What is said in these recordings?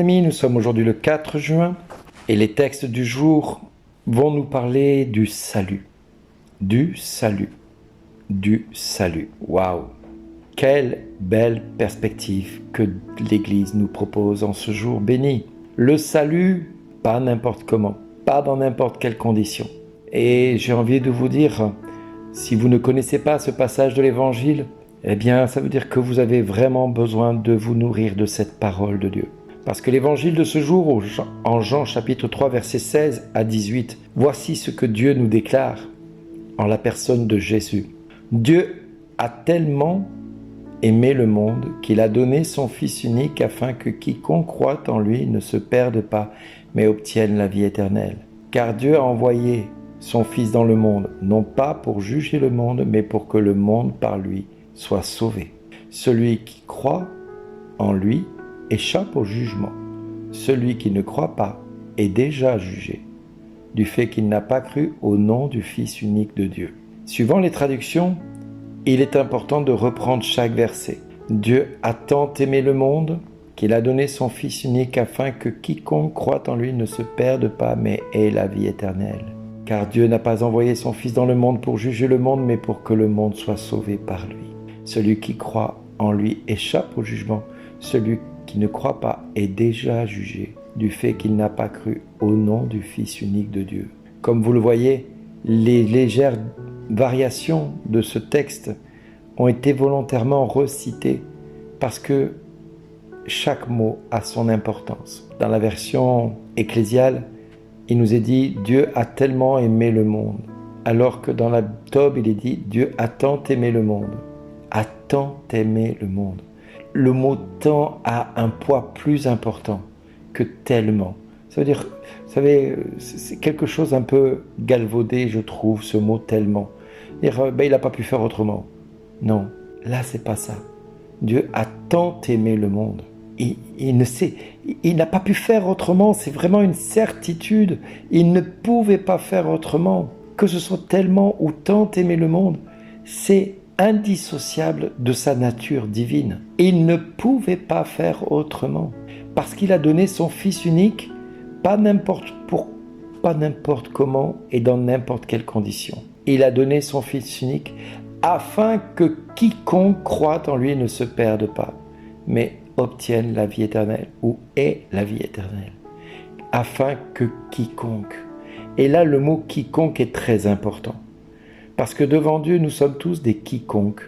amis, nous sommes aujourd'hui le 4 juin et les textes du jour vont nous parler du salut. Du salut. Du salut. Waouh! Quelle belle perspective que l'Église nous propose en ce jour béni. Le salut, pas n'importe comment, pas dans n'importe quelle condition. Et j'ai envie de vous dire, si vous ne connaissez pas ce passage de l'Évangile, eh bien, ça veut dire que vous avez vraiment besoin de vous nourrir de cette parole de Dieu. Parce que l'Évangile de ce jour, en Jean chapitre 3, versets 16 à 18, voici ce que Dieu nous déclare en la personne de Jésus. Dieu a tellement aimé le monde qu'il a donné son Fils unique afin que quiconque croit en lui ne se perde pas, mais obtienne la vie éternelle. Car Dieu a envoyé son Fils dans le monde, non pas pour juger le monde, mais pour que le monde par lui soit sauvé. Celui qui croit en lui échappe au jugement. Celui qui ne croit pas est déjà jugé, du fait qu'il n'a pas cru au nom du Fils unique de Dieu. Suivant les traductions, il est important de reprendre chaque verset. Dieu a tant aimé le monde qu'il a donné son Fils unique afin que quiconque croit en lui ne se perde pas, mais ait la vie éternelle. Car Dieu n'a pas envoyé son Fils dans le monde pour juger le monde, mais pour que le monde soit sauvé par lui. Celui qui croit en lui échappe au jugement. Celui qui ne croit pas est déjà jugé, du fait qu'il n'a pas cru au nom du Fils unique de Dieu. Comme vous le voyez, les légères variations de ce texte ont été volontairement recitées parce que chaque mot a son importance. Dans la version ecclésiale, il nous est dit « Dieu a tellement aimé le monde », alors que dans la Tob, il est dit « Dieu a tant aimé le monde ». A tant aimé le monde. Le mot « tant » a un poids plus important que « tellement ». Ça veut dire, vous savez, c'est quelque chose un peu galvaudé, je trouve, ce mot « tellement ». Dire, il n'a pas pu faire autrement. Non, là, c'est pas ça. Dieu a tant aimé le monde. Il n'a pas pu faire autrement, c'est vraiment une certitude. Il ne pouvait pas faire autrement. Que ce soit tellement ou tant aimé le monde, c'est indissociable de sa nature divine. Il ne pouvait pas faire autrement, parce qu'il a donné son Fils unique, pas n'importe comment et dans n'importe quelle condition. Il a donné son Fils unique afin que quiconque croit en lui ne se perde pas, mais obtienne la vie éternelle ou ait la vie éternelle. Afin que quiconque. Et là, le mot quiconque est très important. Parce que devant Dieu, nous sommes tous des quiconques.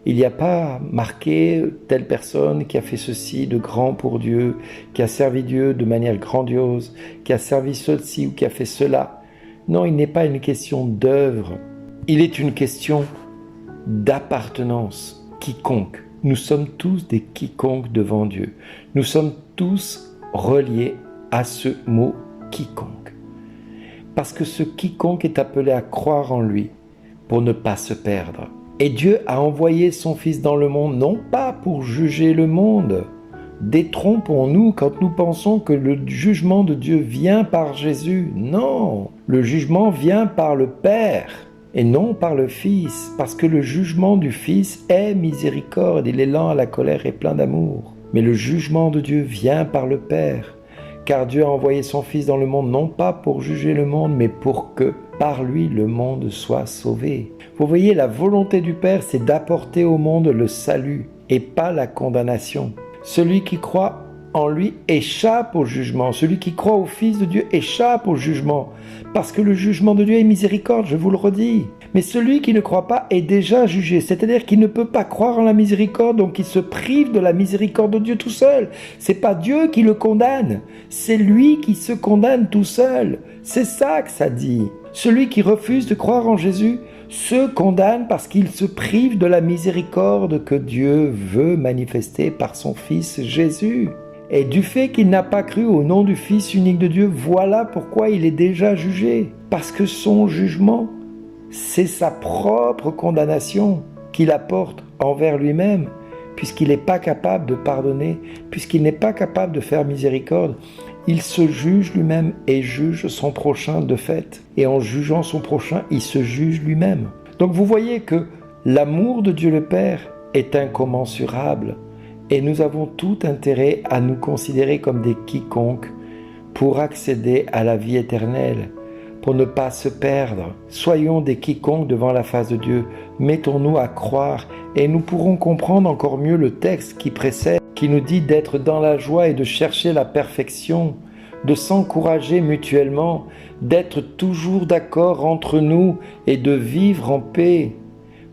Il n'y a pas marqué telle personne qui a fait ceci de grand pour Dieu, qui a servi Dieu de manière grandiose, qui a servi ceci ou qui a fait cela. Non, il n'est pas une question d'œuvre. Il est une question d'appartenance. Quiconque. Nous sommes tous des quiconques devant Dieu. Nous sommes tous reliés à ce mot quiconque. Parce que ce quiconque est appelé à croire en lui, pour ne pas se perdre. Et Dieu a envoyé son Fils dans le monde, non pas pour juger le monde. Détrompons-nous quand nous pensons que le jugement de Dieu vient par Jésus. Non, le jugement vient par le Père et non par le Fils, parce que le jugement du Fils est miséricorde, il est lent à la colère et plein d'amour. Mais le jugement de Dieu vient par le Père, car Dieu a envoyé son Fils dans le monde, non pas pour juger le monde, mais pour que par lui, le monde soit sauvé. Vous voyez, la volonté du Père, c'est d'apporter au monde le salut et pas la condamnation. Celui qui croit en lui échappe au jugement. Celui qui croit au Fils de Dieu échappe au jugement. Parce que le jugement de Dieu est miséricorde, je vous le redis. Mais celui qui ne croit pas est déjà jugé. C'est-à-dire qu'il ne peut pas croire en la miséricorde, donc il se prive de la miséricorde de Dieu tout seul. C'est pas Dieu qui le condamne, c'est lui qui se condamne tout seul. C'est ça que ça dit. Celui qui refuse de croire en Jésus se condamne parce qu'il se prive de la miséricorde que Dieu veut manifester par son Fils Jésus. Et du fait qu'il n'a pas cru au nom du Fils unique de Dieu, voilà pourquoi il est déjà jugé. Parce que son jugement, c'est sa propre condamnation qu'il apporte envers lui-même, puisqu'il n'est pas capable de pardonner, puisqu'il n'est pas capable de faire miséricorde. Il se juge lui-même et juge son prochain de fait. Et en jugeant son prochain, il se juge lui-même. Donc vous voyez que l'amour de Dieu le Père est incommensurable et nous avons tout intérêt à nous considérer comme des quiconques pour accéder à la vie éternelle, pour ne pas se perdre. Soyons des quiconques devant la face de Dieu, mettons-nous à croire et nous pourrons comprendre encore mieux le texte qui précède, qui nous dit d'être dans la joie et de chercher la perfection, de s'encourager mutuellement, d'être toujours d'accord entre nous et de vivre en paix,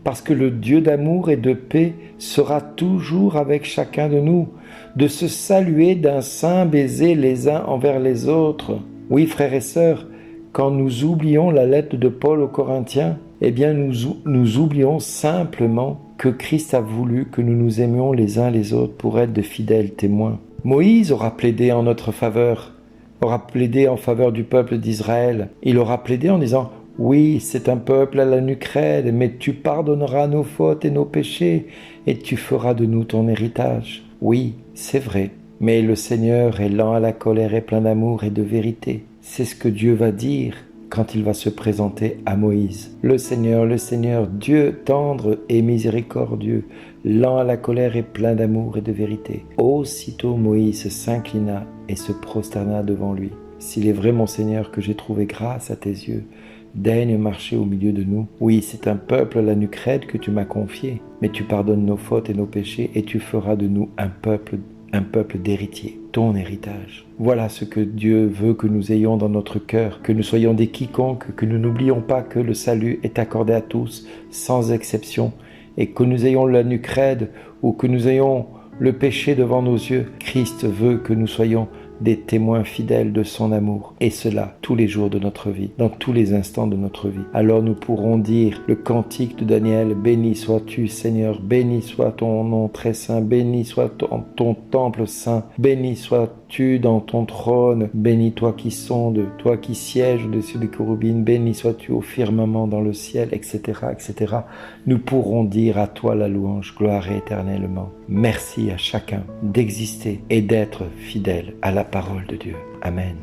parce que le Dieu d'amour et de paix sera toujours avec chacun de nous, de se saluer d'un saint baiser les uns envers les autres. Oui, frères et sœurs, quand nous oublions la lettre de Paul aux Corinthiens, eh bien nous oublions simplement que Christ a voulu que nous nous aimions les uns les autres pour être de fidèles témoins. Moïse aura plaidé en notre faveur, aura plaidé en faveur du peuple d'Israël. Il aura plaidé en disant « Oui, c'est un peuple à la nuque raide, mais tu pardonneras nos fautes et nos péchés, et tu feras de nous ton héritage. » Oui, c'est vrai, mais le Seigneur est lent à la colère et plein d'amour et de vérité. C'est ce que Dieu va dire quand il va se présenter à Moïse. Le Seigneur, Dieu tendre et miséricordieux, lent à la colère et plein d'amour et de vérité. Aussitôt Moïse s'inclina et se prosterna devant lui. S'il est vrai, mon Seigneur, que j'ai trouvé grâce à tes yeux, daigne marcher au milieu de nous. Oui, c'est un peuple à la nuque raide que tu m'as confié, mais tu pardonnes nos fautes et nos péchés et tu feras de nous un peuple d'héritiers, ton héritage. Voilà ce que Dieu veut que nous ayons dans notre cœur, que nous soyons des quiconques, que nous n'oublions pas que le salut est accordé à tous, sans exception, et que nous ayons la nuque raide ou que nous ayons le péché devant nos yeux. Christ veut que nous soyons des témoins fidèles de son amour, et cela tous les jours de notre vie, dans tous les instants de notre vie. Alors nous pourrons dire le cantique de Daniel: béni sois-tu Seigneur, béni soit ton nom très saint, béni soit ton temple saint, béni sois-tu dans ton trône, béni toi qui sondes, toi qui sièges au-dessus des chérubins, béni sois-tu au firmament dans le ciel, etc., etc. Nous pourrons dire à toi la louange, gloire éternellement. Merci à chacun d'exister et d'être fidèle à la parole de Dieu. Amen.